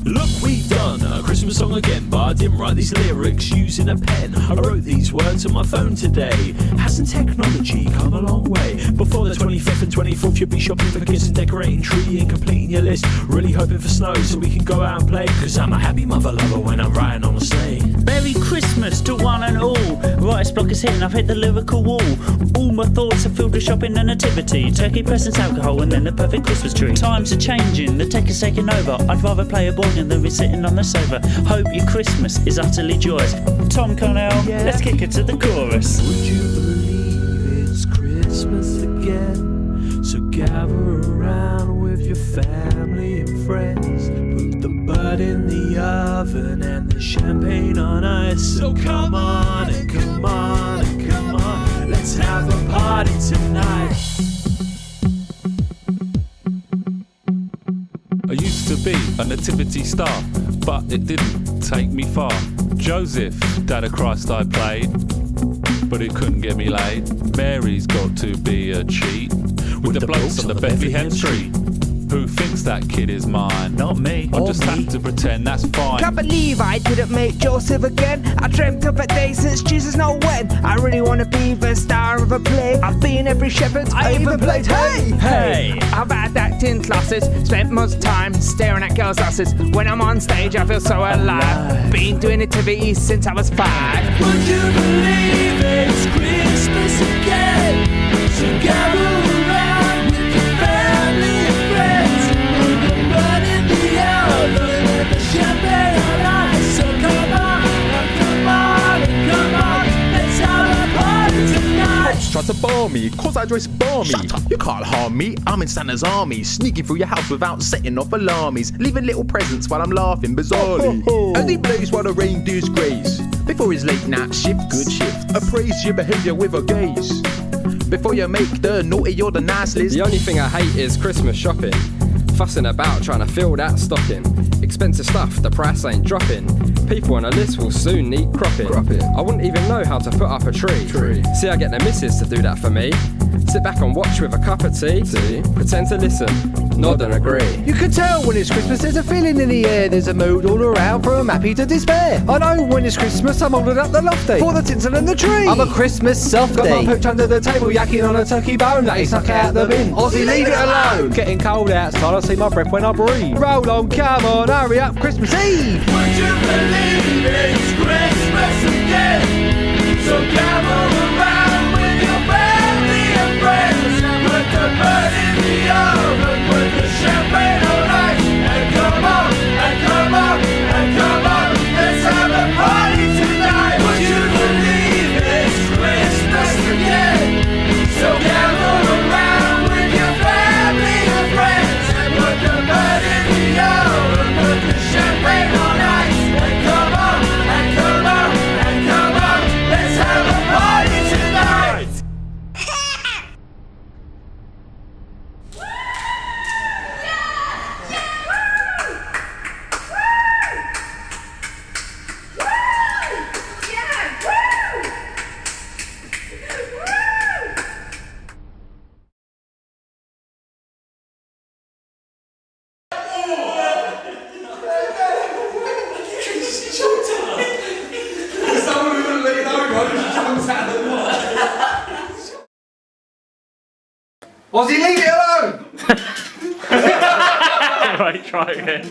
Look, we've done a Christmas song again, but I didn't write these lyrics using a pen. I wrote these words on my phone today. Hasn't technology come a long way? Before the 25th and 24th, you'll be shopping for gifts and decorating tree and completing your list. Really hoping for snow so we can go out and play, 'cause I'm a happy mother lover when I'm riding on a sleigh. Merry Christmas to one and all. Writer's block is hitting, I've hit the lyrical wall. All my thoughts are filled with shopping and nativity, turkey presents, alcohol, and then the perfect Christmas tree. Times are changing, the tech is taking over. I'd rather play a board game than be sitting on the sofa. Hope your Christmas is utterly joyous. Tom Connell, let's kick it to the chorus. Would you believe it's Christmas again? So gather around with your family and friends. Put the bird in the oven and the champagne on ice. So come on and come on and come on, let's have a party tonight. I used to be a nativity star, but it didn't take me far. Joseph, Dad of Christ I played, but it couldn't get me laid. Mary's got to be a cheat, with the blokes on the Bethlehem tree. Who thinks that kid is mine? Not me. I just have to pretend that's fine. Can't believe I didn't make Joseph again. I dreamt of a day since Jesus know when. I really wanna be the star of a play. I've been every shepherd, I even played hey. I've had acting classes, spent much time staring at girls' asses. When I'm on stage I feel so alive. Been doing nativity since I was 5. Would you believe it's Christmas again? So gather around with your family and friends. Put the bird in the oven and the champagne on ice. So come on, come on, come on, let's have a party tonight. Cops tried to bar me, cause I dress balmy. Shut up, you can't harm me, I'm in Santa's army. Sneaking through your house without setting off alarmies. Leaving little presents while I'm laughing bizarrely. Early blaze while the reindeers graze. Before his late night shift, good shift. Appraise your behaviour with a gaze. Before you make the naughty or the nice list. The only thing I hate is Christmas shopping. Fussing about trying to fill that stocking. Expensive stuff, the price ain't dropping. People on a list will soon need cropping. I wouldn't even know how to put up a tree. See, I get the missus to do that for me. Sit back and watch with a cup of tea. Pretend to listen, nod and agree. You can tell when it's Christmas, there's a feeling in the air. There's a mood all around from happy to despair. I know when it's Christmas, I'm holding up the lofty for the tinsel and the tree. I'm a Christmas softie. Got my pooch under the table, yakking on a turkey bone that he stuck out the bin. Aussie, leave it alone. Getting cold outside, I see my breath when I breathe. Roll on, come on, hurry up, Christmas Eve. Would you believe it's Christmas again? So gather around with your family and friends. Put the bird in the oven, put the champagne on ice. And come on, and come on, and come on, let's have a party tonight. Would you believe it's Christmas again? So gather around with your family and friends. Put the bird in the oven, put the champagne on ice. And come on, and come on, and come on, let's have a party tonight. Aussie, leave it alone. Right, try again.